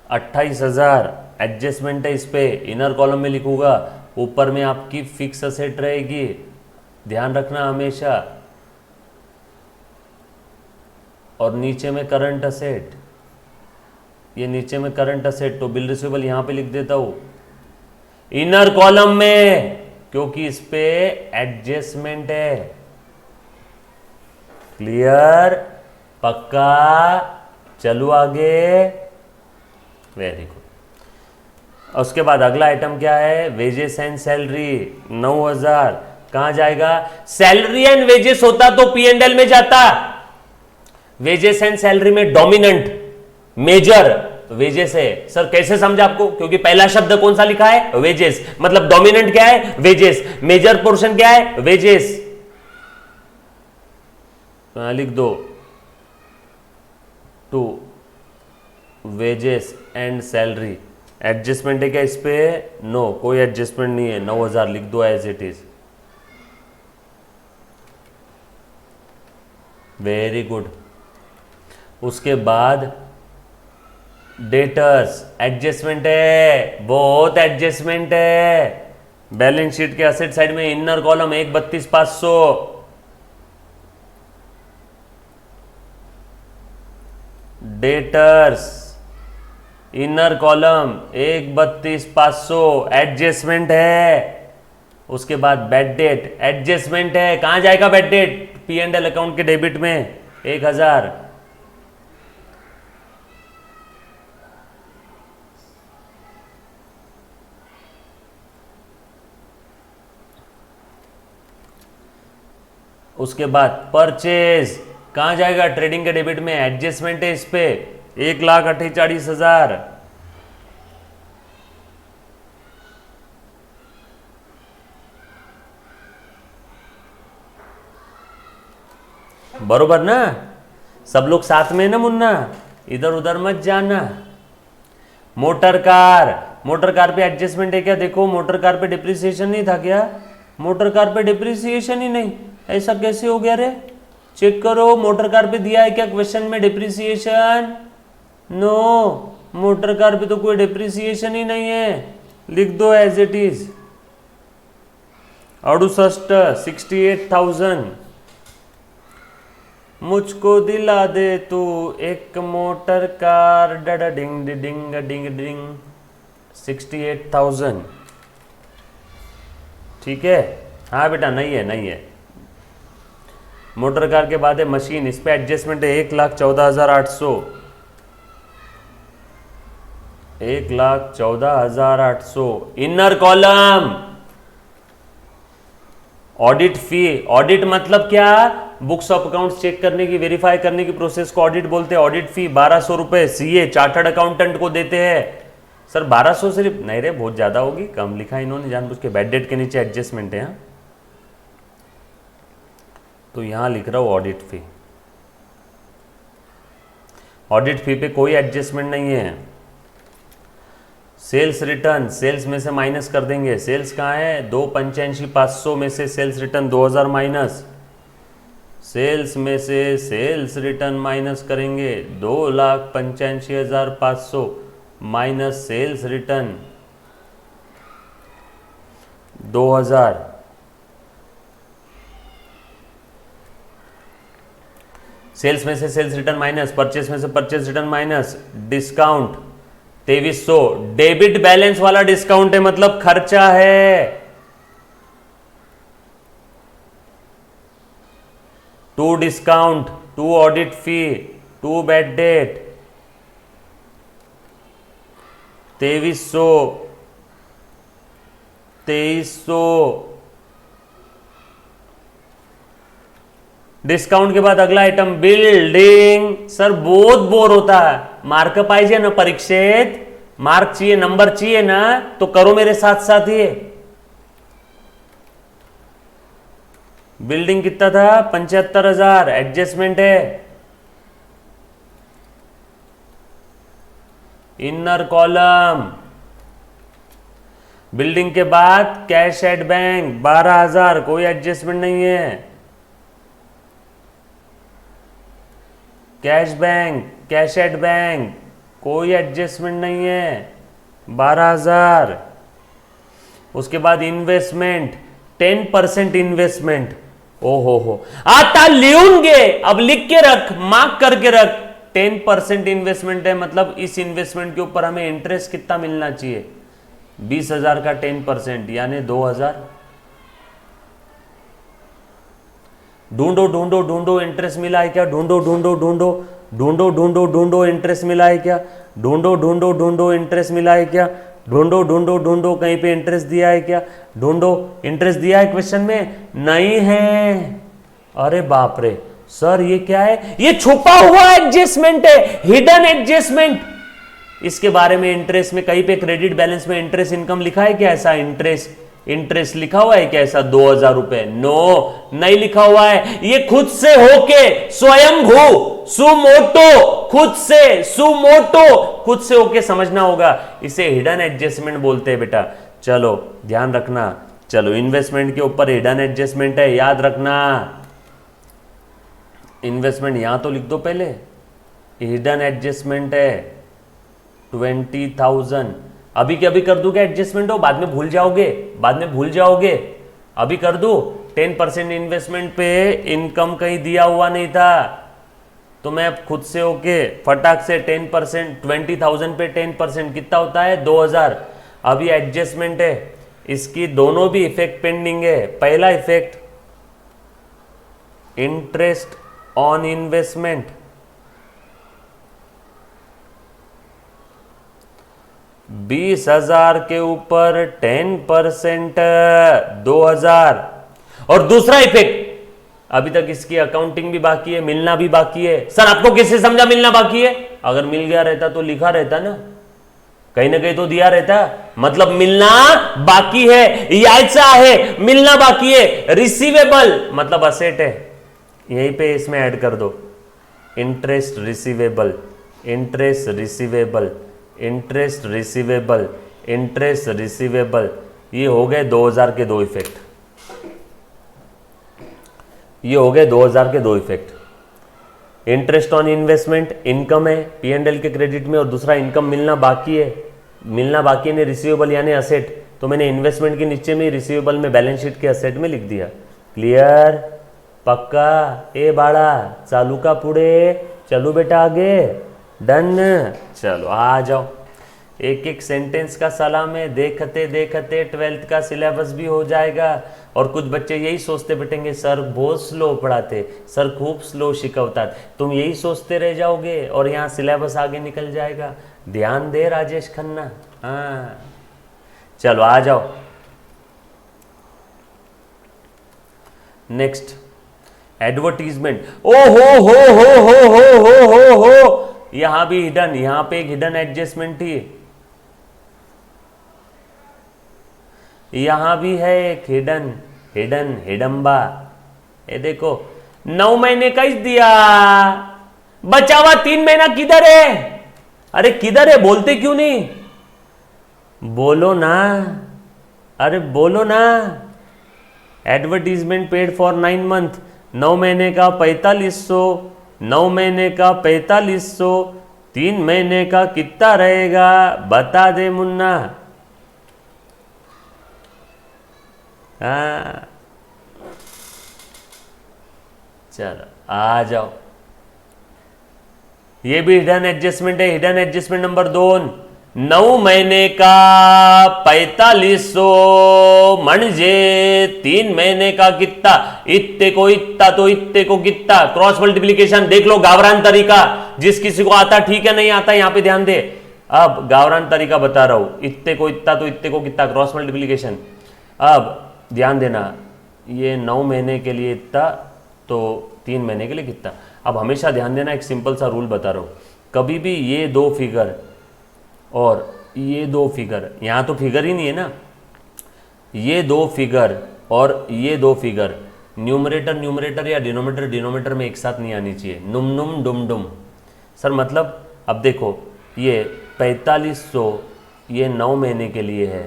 S1: 28,000. एडजस्टमेंट है, इस पे इनर कॉलम में लिखूंगा. ऊपर में आपकी फिक्स असेट रहेगी, ध्यान रखना हमेशा. और नीचे में करंट असेट, ये नीचे में करंट असेट, तो बिल रिसीवेबल यहां पे लिख देता हूं इनर कॉलम में, क्योंकि इस पे एडजस्टमेंट है. क्लियर, पक्का. चलो आगे. Very good. उसके बाद अगला आइटम क्या है, वेजेस एंड सैलरी. 9,000 कहां जाएगा, सैलरी एंड वेजेस होता तो P&L में जाता. वेजेस एंड सैलरी में डोमिनेंट मेजर वेजेस है. सर कैसे समझा आपको, क्योंकि पहला शब्द कौन सा लिखा है, वेजेस, मतलब डोमिनेंट क्या है, वेजेस. मेजर पोर्शन क्या है, वेजेस. तो लिख दो 2 वेजेस एंड सैलरी. एडजस्टमेंट है क्या इस पे, नो कोई एडजस्टमेंट नहीं है. 9,000 लिख दो as it is. Very good. उसके बाद डेटर्स, एडजस्टमेंट है, बहुत एडजस्टमेंट है. बैलेंस शीट के असेट साइड में inner column 132,500, debtors inner column 132,500 adjustment है, उसके बाद बेड डेट एडजस्टमेंट है, कहां जाएगा bad debt? P and L account के डेबिट में 1000। उसके बाद परचेज कहां जाएगा? ट्रेडिंग के डेबिट में, एडजस्टमेंट है इस पे 1,48,000। बरोबर ना? सब लोग साथ में ना मुन्ना, इधर उधर मत जाना। मोटर कार पे एडजस्टमेंट है क्या? देखो मोटर कार पे डिप्रिसिएशन नहीं था क्या? मोटर कार पे डिप्रिसिएशन ही नहीं, ऐसा कैसे हो गया रे? चेक करो मोटर कार पे दिया है क्या क्वेश्चन में डिप्रिसिएशन? नो, मोटर कार पे तो कोई डिप्रिसिएशन ही नहीं है, लिख दो एज इट इज। 68,000। मुझको दिला दे तू एक मोटर कार, डडा डिंग डिंग डिंग डिंग। 68,000 ठीक है। हाँ बेटा नहीं है। मोटर कार के बाद है मशीन, इस पे एडजस्टमेंट है 1,14,800। 1,14,800 इनर कॉलम। ऑडिट फी, ऑडिट मतलब क्या? बुक्स ऑफ अकाउंट्स चेक करने की, वेरीफाई करने की प्रोसेस को ऑडिट बोलते हैं। ऑडिट फी 1200 रुपए सीए चार्टर्ड अकाउंटेंट को देते हैं। सर 1200 सिर्फ नहीं रे, बहुत ज्यादा होगी, कम लिखा इन्होंने जानबूझ के। बेड डेट के नीचे एडजस्टमेंट है, तो यहां लिख रहा हूं ऑडिट फी। ऑडिट फी पे कोई एडजस्टमेंट नहीं है। सेल्स रिटर्न, सेल्स में से माइनस कर देंगे। सेल्स कहाँ है? 2,85,500 में से सेल्स रिटर्न 2000 माइनस। सेल्स में से सेल्स रिटर्न माइनस करेंगे 2,85,500 माइनस सेल्स रिटर्न 2000। सेल्स में से सेल्स रिटर्न माइनस, परचेस में से purchase return minus, discount 2300। Debit balance वाला डिस्काउंट है, मतलब खर्चा है। To discount, to audit fee, to bad debt 2300। Discount के बाद अगला आइटम बिल्डिंग। सर बहुत बोर होता है, मार्क पाहिजे ना परीक्षेत, मार्क चाहिए, नंबर चाहिए ना, तो करो मेरे साथ साथ ये। बिल्डिंग कितना था? 75,000 एडजस्टमेंट है। Inner column. बिल्डिंग के बाद कैश एट बैंक 12,000, कोई एडजस्टमेंट नहीं है। Cash bank, cash at bank, कोई एडजस्टमेंट नहीं है, 12,000। उसके बाद इन्वेस्टमेंट 10% इन्वेस्टमेंट। ओहो हो, आता लिखूंगे, अब लिख के रख, मार्क करके रख। 10% इन्वेस्टमेंट है, मतलब इस इन्वेस्टमेंट के ऊपर हमें इंटरेस्ट कितना मिलना चाहिए? 20,000 का 10% यानी 2,000। ढूंढो ढूंढो ढूंढो इंटरेस्ट मिला है क्या? ढूंढो ढूंढो ढूंढो ढूंढो ढूंढो ढूंढो इंटरेस्ट मिला है क्या? ढूंढो ढूंढो ढूंढो इंटरेस्ट मिला है क्या? ढूंढो ढूंढो ढूंढो कहीं पे इंटरेस्ट दिया है क्या? ढूंढो, इंटरेस्ट दिया है क्वेश्चन में? नहीं है। अरे बाप रे सर, ये क्या है? ये छुपा हुआ एडजस्टमेंट है, हिडन एडजस्टमेंट। इसके बारे में इंटरेस्ट में कहीं पे क्रेडिट बैलेंस में इंटरेस्ट इनकम लिखा है क्या? ऐसा इंटरेस्ट लिखा हुआ है क्या ऐसा? 2,000 रुपए? नो, नहीं लिखा हुआ है। ये खुद से होके स्वयंभू सुमोटो, खुद से होके समझना होगा। इसे हिडन एडजस्टमेंट बोलते हैं बेटा। चलो ध्यान रखना। चलो इन्वेस्टमेंट के ऊपर हिडन एडजस्टमेंट है, याद रखना। इन्वेस्टमेंट यहां तो लिख दो पहले, हिडन एडजस्टमेंट है 20,000। अभी के अभी कर दूं क्या एडजस्टमेंट? हो बाद में भूल जाओगे, अभी कर दूं। 10% इन्वेस्टमेंट पे इनकम कहीं दिया हुआ नहीं था, तो मैं अब खुद से ओके फटाक से 10%, 20,000 पे 10% कितना होता है 2,000। अभी एडजस्टमेंट है, इसकी दोनों भी इफेक्ट पेंडिंग है। पहला इफेक्ट इंटरेस्ट ऑन इन्वेस्टमेंट, 20,000 के ऊपर 10% 2,000। और दूसरा इफेक्ट, अभी तक इसकी अकाउंटिंग भी बाकी है, मिलना भी बाकी है। सर आपको कैसे समझा मिलना बाकी है? अगर मिल गया रहता तो लिखा रहता ना, कहीं ना कहीं तो दिया रहता। मतलब मिलना बाकी है, ऐसा है मिलना बाकी है। रिसीवेबल मतलब असेट है, यहीं पे इसमें ऐड कर दो interest receivable, interest receivable, interest receivable, interest receivable. ये हो गए 2,000 के दो इफेक्ट, ये हो गए 2,000 के दो effect. Interest on investment income है P&L के क्रेडिट में, और दूसरा इनकम मिलना बाकी है, मिलना बाकी है रिसीवेबल यानी असेट। तो मैंने इन्वेस्टमेंट के नीचे में रिसीवेबल में बैलेंस शीट के असेट में लिख दिया। क्लियर? पक्का? ए बाड़ा चालू का पुड़े, चलो बेटा आगे। डन? चलो आ जाओ, एक एक सेंटेंस का सलाम है। देखते देखते 12th का सिलेबस भी हो जाएगा। और कुछ बच्चे यही सोचते बैठेंगे सर बहुत स्लो पढ़ाते, सर खूब स्लो शिकवतात। तुम यही सोचते रह जाओगे और यहाँ सिलेबस आगे निकल जाएगा। ध्यान दे राजेश खन्ना। हाँ चलो आ जाओ। Next advertisement. ओ हो यहां भी हिडन, यहां पे एक हिडन एडजस्टमेंट थी, यहां भी है एक हिडन, हिडन हिडम्बा। ये देखो 9 महीने का ही दिया, बचा हुआ 3 महीना किधर है? अरे किधर है? बोलते क्यों नहीं? बोलो ना, अरे बोलो ना। एडवर्टीजमेंट पेड फॉर 9 मंथ, 9 महीने का 4500, 9 महीने का 4500, 3 महीने का कितना रहेगा बता दे मुन्ना। हाँ चलो आ जाओ। ये भी हिडन एडजस्टमेंट है। हिडन एडजस्टमेंट नंबर 2, 9 महीने का 4500 म्हणजे 3 महीने का कितना? इत्ते को इत्ता तो इत्ते को कितना? क्रॉस मल्टीप्लीकेशन देख लो, गावरान तरीका। जिस किसी को आता ठीक है, नहीं आता यहां पे ध्यान दे। अब गावरान तरीका बता रहा हूं, इत्ते को इत्ता तो इत्ते को कितना, क्रॉस मल्टीप्लीकेशन। अब ध्यान देना, ये 9 महीने के लिए इतना तो 3 महीने के लिए कितना। अब हमेशा ध्यान देना, एक सिंपल सा रूल बता रहा हूं, कभी भी ये दो फिगर और ये दो फिगर, यहां तो फिगर ही नहीं है ना, ये दो फिगर और ये दो फिगर न्यूमरेटर न्यूमरेटर या डिनोमिनेटर डिनोमिनेटर में एक साथ नहीं आनी चाहिए। नुम नुम डुम डुम। सर मतलब अब देखो, ये 4500 ये 9 महीने के लिए है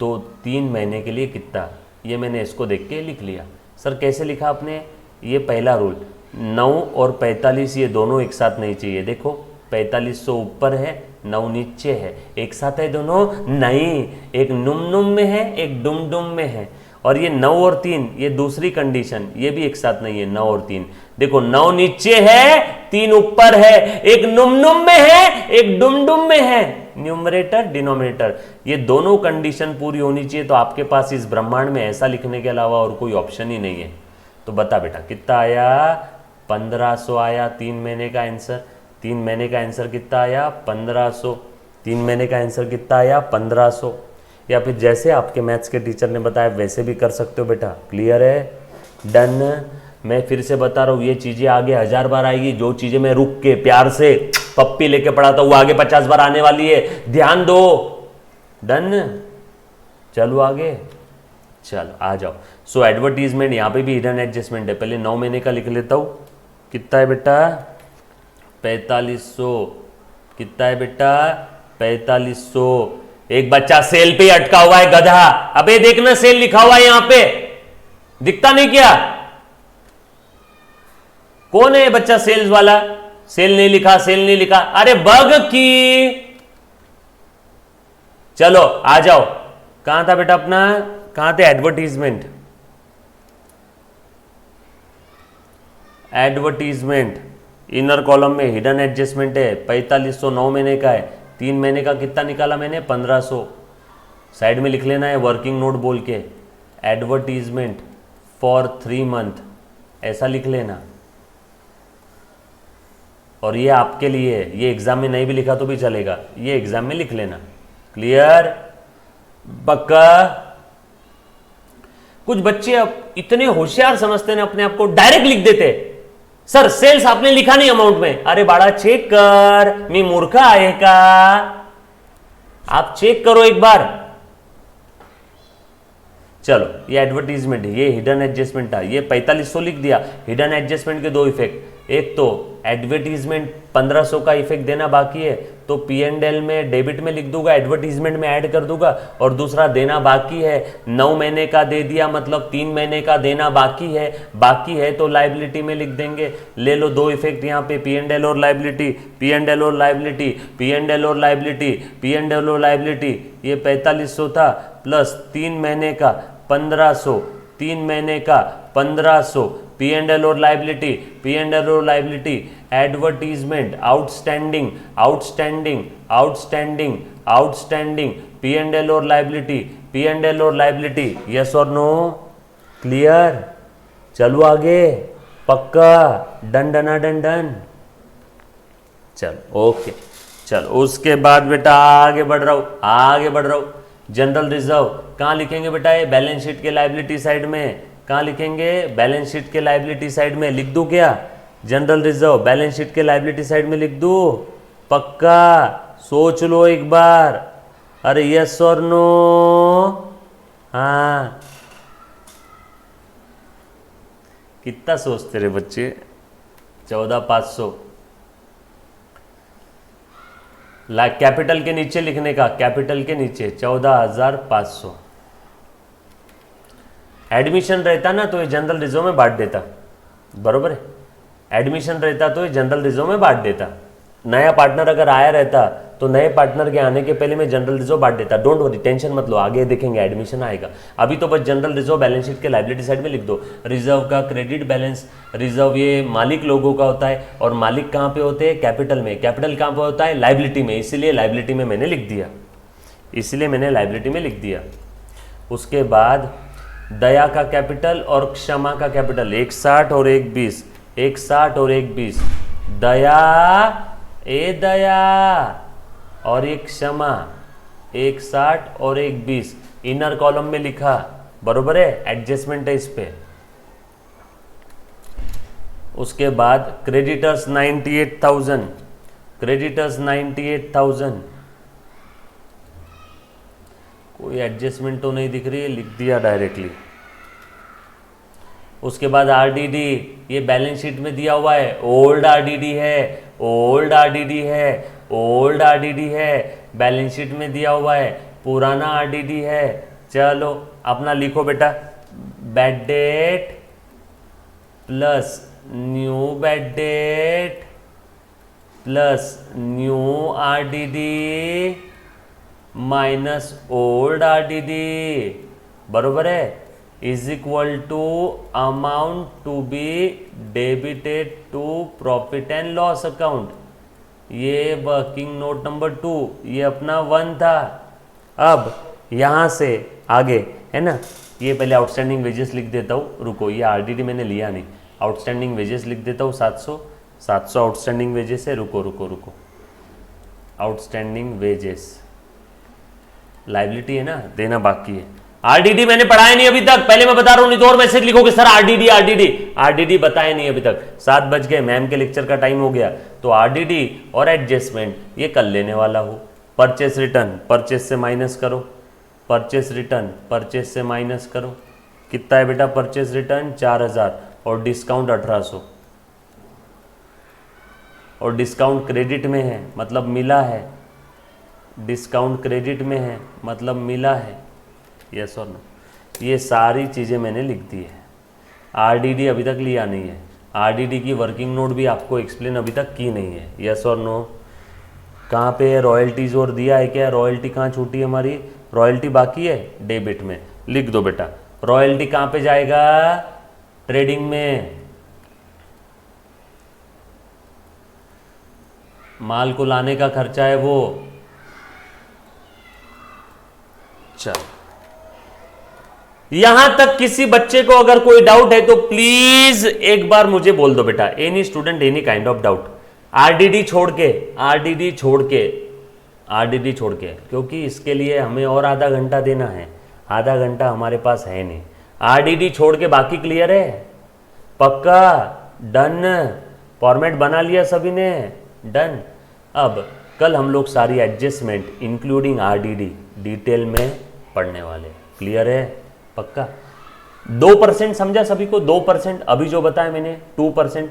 S1: तो 3 महीने के लिए कितना, ये मैंने इसको देख के लिख लिया। सर कैसे लिखा आपने? ये पहला रूल, 9 और 45 ये दोनों एक साथ नहीं चाहिए। देखो 4500 ऊपर है, 9 नीचे है, एक साथ है दोनों? नहीं, एक नुम नुम में है, एक डुम डुम में है। और ये 9 और 3 ये दूसरी कंडीशन, ये भी एक साथ नहीं है। 9 और 3 देखो, 9 नीचे है, 3 ऊपर है, एक नुम नुम में है, एक डुम डुम में है। न्यूमरेटर डिनोमिनेटर ये दोनों कंडीशन पूरी होनी चाहिए। तो आपके पास इस ब्रह्मांड में ऐसा लिखने के अलावा और कोई ऑप्शन ही नहीं है। तो बता बेटा कितना आया? 1500 आया 3 महीने का आंसर। 3 महीने का आंसर कितना आया? 1500। 3 महीने का आंसर कितना आया? 1500। या फिर जैसे आपके मैथ्स के टीचर ने बताया वैसे भी कर सकते हो बेटा। क्लियर है? डन। मैं फिर से बता रहा हूँ, ये चीजें आगे 1000 बार आएगी। जो चीजें मैं रुक के प्यार से पप्पी लेके पढ़ाता हूँ वो आगे 50 बार आने वाली है। ध्यान दो। डन। चलो आगे, चलो आ जाओ। सो एडवर्टीजमेंट, यहाँ पे भी हिडन एडजस्टमेंट है। पहले 9 महीने का लिख लेता हूँ। कितना है बेटा? 4500। कितना है बेटा? 4500। एक बच्चा सेल पे अटका हुआ है गधा। अबे देखना सेल लिखा हुआ है यहां पे, दिखता नहीं क्या? कौन है बच्चा सेल्स वाला? सेल नहीं लिखा, सेल नहीं लिखा। अरे बग की। चलो आ जाओ। कहां था बेटा अपना? कहां थे? एडवर्टीजमेंट। एडवर्टीजमेंट इनर कॉलम में हिडन एडजस्टमेंट है 4500 9 महीने का है, 3 महीने का कितना निकाला मैंने 1500। साइड में लिख लेना है वर्किंग नोट बोल के, एडवर्टीजमेंट फॉर 3 मंथ ऐसा लिख लेना। और ये आपके लिए है, ये एग्जाम में नहीं भी लिखा तो भी चलेगा, ये एग्जाम में लिख लेना। क्लियर? पक्का? कुछ बच्चे अब इतने होशियार समझते हैं अपने आप को, डायरेक्ट लिख देते सर सेल्स आपने लिखा नहीं अमाउंट में। अरे बाड़ा चेक कर, मी मूर्खा आहे का? आप चेक करो एक बार। चलो ये एडवर्टीजमेंट है, ये हिडन एडजस्टमेंट था, ये 4500 लिख दिया। हिडन एडजस्टमेंट के दो इफेक्ट, एक तो एडवर्टीजमेंट 1500 का इफेक्ट देना बाकी है तो P&L में डेबिट में लिख दूंगा, एडवर्टीजमेंट में ऐड कर दूंगा। और दूसरा देना बाकी है 9 महीने का दे दिया, मतलब 3 महीने का देना बाकी है तो लाइबिलिटी में लिख देंगे। ले लो दो इफेक्ट यहाँ पे, P&L और लाइबिलिटी, P&L और लाइबिलिटी, P&L और लाइबिलिटी, P&L और लाइबिलिटी। ये 4500 था प्लस 3 महीने का 1500, 3 महीने का 1500, P&L और लाइबिलिटी, P&L और liability, advertisement outstanding, outstanding, outstanding, outstanding, P&L और लाइबिलिटी, P&L और लाइबिलिटी। यस और नो? क्लियर? चलो आगे, पक्का? डन डना डन डन। चलो ओके, चलो उसके बाद बेटा आगे बढ़ रहा हूं। जनरल रिजर्व कहाँ लिखेंगे बेटा? ये बैलेंस शीट के लाइबिलिटी साइड में। कहाँ लिखेंगे? बैलेंस शीट के लाइबिलिटी साइड में। लिख दूं क्या जनरल रिजर्व बैलेंस शीट के लाइबिलिटी साइड में लिख दूं? पक्का? सोच लो एक बार। अरे यस और नो? हाँ, कितना सोचते रे बच्चे? 14500 कैपिटल के नीचे लिखने का, कैपिटल के नीचे 14500। एडमिशन रहता ना तो ये जनरल रिजर्व में बांट देता, बरोबर है? एडमिशन रहता तो ये जनरल रिजर्व में बांट देता। नया पार्टनर अगर आया रहता तो नए पार्टनर के आने के पहले मैं जनरल रिजर्व बांट देता। डोंट वरी, टेंशन मत लो, आगे देखेंगे एडमिशन आएगा। अभी तो बस जनरल रिजर्व बैलेंस शीट के लाइबिलिटी साइड में लिख दो। रिजर्व का क्रेडिट बैलेंस, रिजर्व ये मालिक लोगों का होता है और मालिक कहाँ पे होते हैं? कैपिटल में। कैपिटल कहाँ पे होता है? लाइबिलिटी में। इसीलिए लाइबिलिटी में मैंने लिख दिया, उसके बाद दया का कैपिटल और क्षमा का कैपिटल, 160 और 120, 160 और 120। दया और एक क्षमा, 160 और 120 इनर कॉलम में लिखा, बरोबर है? एडजस्टमेंट है इस पे। उसके बाद क्रेडिटर्स 98,000, क्रेडिटर्स 98,000। कोई एडजस्टमेंट तो नहीं दिख रही है, लिख दिया डायरेक्टली। उसके बाद आरडीडी, ये बैलेंस शीट में दिया हुआ है, ओल्ड आरडीडी है, ओल्ड आरडीडी है, ओल्ड आरडीडी है, बैलेंस शीट में दिया हुआ है, पुराना आरडीडी है। चलो अपना लिखो बेटा, bad debt plus new bad debt plus new RDD minus old RDD, बरोबर है? Is equal to amount to be debited to profit and loss account. ये वर्किंग नोट नंबर 2, ये अपना 1 था। अब यहाँ से आगे है ना, ये पहले आउटस्टैंडिंग वेजेस लिख देता हूँ, रुको, ये आरडीडी मैंने लिया नहीं, आउटस्टैंडिंग वेजेस लिख देता हूँ 700 आउटस्टैंडिंग वेजेस है। रुको, आउटस्टैंडिंग वेजेस लाइबिलिटी है ना, देना बाकी है। आरडीडी मैंने पढ़ाया नहीं अभी तक, पहले मैं बता रहा हूं, नहीं तो और मैसेज लिखोगे सर आरडीडी बताया नहीं अभी तक। 7 बज गए, मैम के लेक्चर का टाइम हो गया, तो आरडीडी और एडजस्टमेंट ये कर लेने वाला हूं। परचेस रिटर्न, परचेस से माइनस करो, परचेस रिटर्न, परचेस से माइनस करो। कितना है बेटा परचेस रिटर्न? 4000 और डिस्काउंट 1800, और डिस्काउंट क्रेडिट में है मतलब मिला है, डिस्काउंट क्रेडिट में है मतलब मिला है। यस और नो? ये सारी चीज़ें मैंने लिख दी है। आरडीडी अभी तक लिया नहीं है, आरडीडी की वर्किंग नोट भी आपको एक्सप्लेन अभी तक की नहीं है। यस और नो? कहाँ पे है? रॉयल्टीज और दिया है क्या? रॉयल्टी कहाँ छूटी है हमारी? रॉयल्टी बाकी है डेबिट में, लिख दो बेटा। रॉयल्टी कहाँ पे जाएगा? ट्रेडिंग में। माल को लाने का खर्चा है वो। चल, यहां तक किसी बच्चे को अगर कोई डाउट है तो प्लीज एक बार मुझे बोल दो बेटा। Any student, any kind of doubt, RDD छोड़ के, आरडीडी छोड़ के, आरडीडी छोड़ के, क्योंकि इसके लिए हमें और आधा घंटा देना है, आधा घंटा हमारे पास है नहीं। आरडीडी छोड़ के बाकी क्लियर है? पक्का? डन? फॉर्मेट बना लिया सभी ने? डन। अब कल हम लोग सारी एडजस्टमेंट इंक्लूडिंग आरडीडी डिटेल में पढ़ने वाले। क्लियर है? पक्का? 2% समझा सभी को? 2% अभी जो बताया मैंने 2%।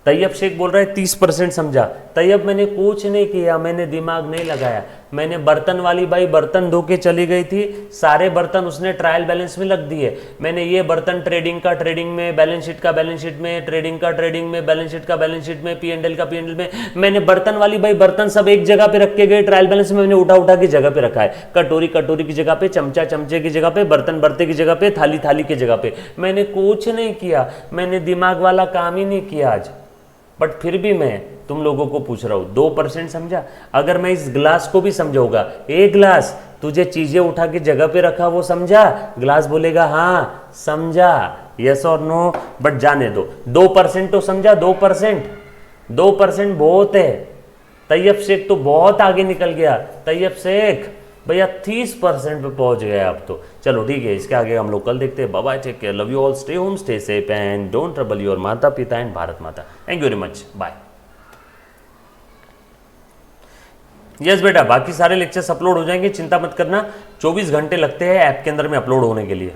S1: तैयब शेख बोल रहा है 30% समझा। तैयब मैंने कुछ नहीं किया, मैंने दिमाग नहीं लगाया। मैंने बर्तन वाली बाई बर्तन धो के चली गई थी, सारे बर्तन उसने ट्रायल बैलेंस में लग दिए। मैंने ये बर्तन ट्रेडिंग का ट्रेडिंग में, बैलेंस शीट का बैलेंस शीट में, ट्रेडिंग का ट्रेडिंग में, बैलेंस शीट का बैलेंस शीट में, P&L का P&L में। मैंने बर्तन वाली बाई बर्तन सब एक जगह पे रख के गए, ट्रायल बैलेंस में मैंने उठा उठा की जगह पे रखा है। कटोरी कटोरी की जगह पे, चमचा चमचे की जगह पे, बर्तन बर्ते की जगह पे, थाली थाली की जगह पे। मैंने कुछ नहीं किया, मैंने दिमाग वाला काम ही नहीं किया आज। बट फिर भी मैं तुम लोगों को पूछ रहा हूं, 2% समझा? अगर मैं इस ग्लास को भी समझाऊंगा, एक ग्लास तुझे चीजें उठा के जगह पे रखा, वो समझा? ग्लास बोलेगा हाँ समझा, यस और नो। बट जाने दो, 2% तो समझा? 2%, 2% बहुत है। तैयब शेख तो बहुत आगे निकल गया। तैयब शेख भैया 30% पे पहुंच गए आप तो। चलो ठीक है, इसके आगे हम लोग कल देखते हैं। Bye bye, take care, love you all, stay home, stay safe and don't trouble your mata pita and Bharat mata. Thank you very much, bye. Yes बेटा, बाकी सारे लेक्चर्स अपलोड हो जाएंगे, चिंता मत करना। 24 घंटे लगते हैं ऐप के अंदर में अपलोड होने के लिए।